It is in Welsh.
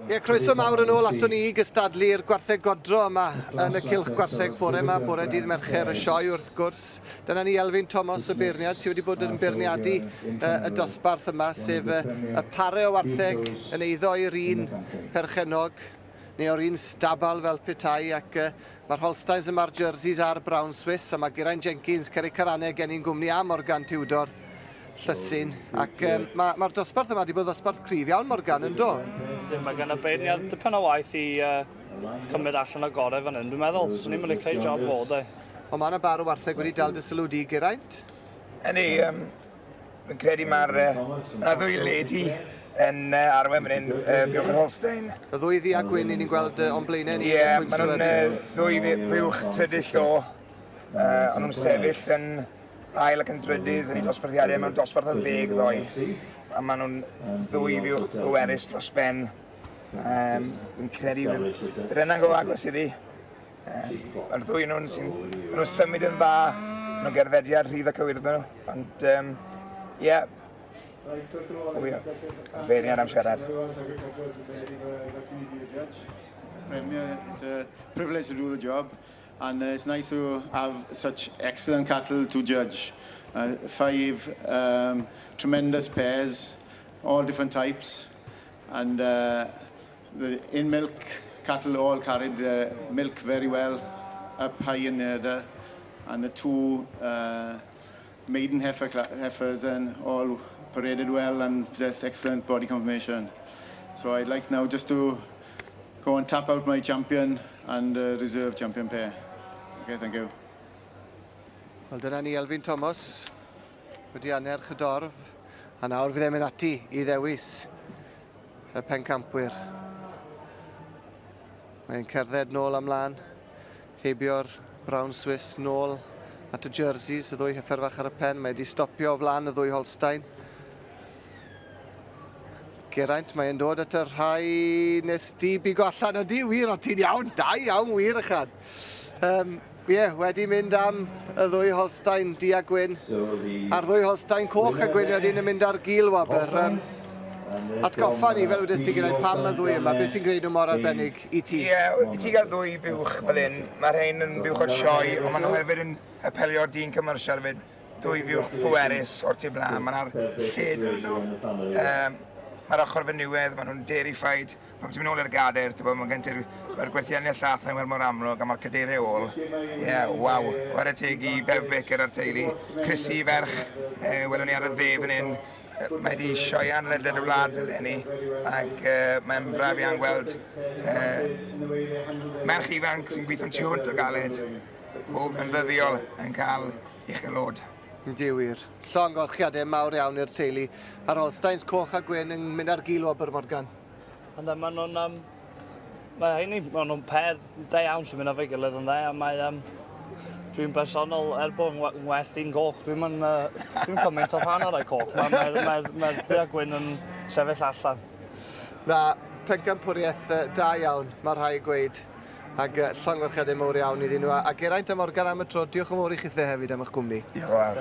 Croeso mawr yn ôl ato ni i gystadlu'r Gwartheg Godro yma yn y cylch Gwartheg bore yma, bore dydd Mercher y Sioe wrth gwrs. Dyna ni Elfyn Thomas y beirniad sydd wedi bod yn beirniadu y dosbarth yma, sef y Parau Wartheg yn eiddo i'r un perchenog, neu o'r un stabal fel petai, ac mae'r Holsteins yma'r jerseys a'r Brown Swiss, a mae Geraint Jenkins, Ceri Caraneg, gennym gwmni a Morgan Tiwdor Llysyn, ac mae'r dosbarth yma wedi bod dosbarth cryf iawn Morgan yn do. Mae gen y beirniad dipyn o waith i cymryd allan y gorau fan hyn, dwi'n meddwl. Swn i'n mynd i creu job fod e. Ond mae yna Parau Wartheg wedi dal dy sylw di, Geraint? Yni, fi'n credu mae'r ddwy ledi yn arwen fan hyn, Buwch yr Holstein. Y ddwy ddi a gwyn i ni'n gweld o'n blaenau ni. Ie, maen nhw'n ddwy buwch trydyll o, ond nhw'n sefyll yn ail ac yn drydydd yn ei dosbarthiadau mewn dosbarth o 10 ddoe. A maen nhw'n ddwy buwch pwerus dros ben. Fi'n credu bydd yna'n go agos iddi. Mae'r ddwy nhw'n symud yn dda, nhw'n gerddediad rhydd ac cywir nhw. Ond, ie, beirniad am siarad. It's a privilege to do the job, and it's nice to have such excellent cattle to judge. 5 tremendous pairs, all different types, and the in-milk cattle all carried the milk very well up high in there, and the 2 maiden heifers and all paraded well and possessed excellent body conformation. So I'd like now just to go and tap out my champion and reserve champion pair. Okay, thank you. Wel, dyna ni Elfyn Thomas wedi anerch y dorf, a nawr fydd e'n mynd ati i ddewis y pencampwyr. Mae'n cerdded nôl amlan, heibio'r Brown Swiss nôl at y jerseys, y ddwy heifer fach ar y pen. Mae wedi stopio o flan y ddwy Holstein. Geraint, mae'n dod at y rhai nes di bigo allan ydi, wir, ond ti'n iawn, da iawn, wir ychan. Wedi mynd am y ddwy Holstein di a gwyn, a'r ddwy Holstein coch a gwyn wedyn yn mynd ar gil wabr. Atgoffa ni fel wedys ti gyda'i pam y ddwy yma, beth sy'n gwneud nhw mor arbennig i ti? Ie, i ti gael ddwy buwch fel hyn, mae'r hein yn buwch o'r Sioe, ond maen nhw hefyd yn apelio'r dyn commercial hefyd, dwy buwch pwerus o'r tu blaen, mae'r lled yn nhw. Mae'r ochr fy niwedd, maen nhw'n dairy-fied. Pam ti'n mynd ôl i'r gader, mae gen ti'r gwerthiannau llathau wel mor amlwg, a mae'r cadeirau ôl. Ie, waw. Wara teg i Bev Baker ar teulu. Chrissy ferch, welwn ni ar y dde fan hyn. Mae wedi sioean ledled y wlad eleni, ac mae'n braf iawn gweld merch ifanc sy'n gweithio'n tu hwnt o galed, bob yn ddyddiol yn cael uchelod. Yndi wir. Llongorchiadau mawr iawn i'r teulu. A'r Holsteins coch a gwyn yn mynd ar gil wabr Morgan. Ond maen nhw'n pair da iawn sy'n mynd â fe gilydd yn dda, a dwi'n bersonol, bod yn well i'n coch, dwi'n cymaint o fan o'r coch. Mae'r dda gwyn yn sefyll allan. Na, pencampwriaeth da iawn, mae rhai gweud, ac llongorchiadau mawr iawn iddyn nhw. A Geraint a Morgan am y tro, diolch yn fawr i chithau hefyd am eich gwmni. Diolch yn fawr.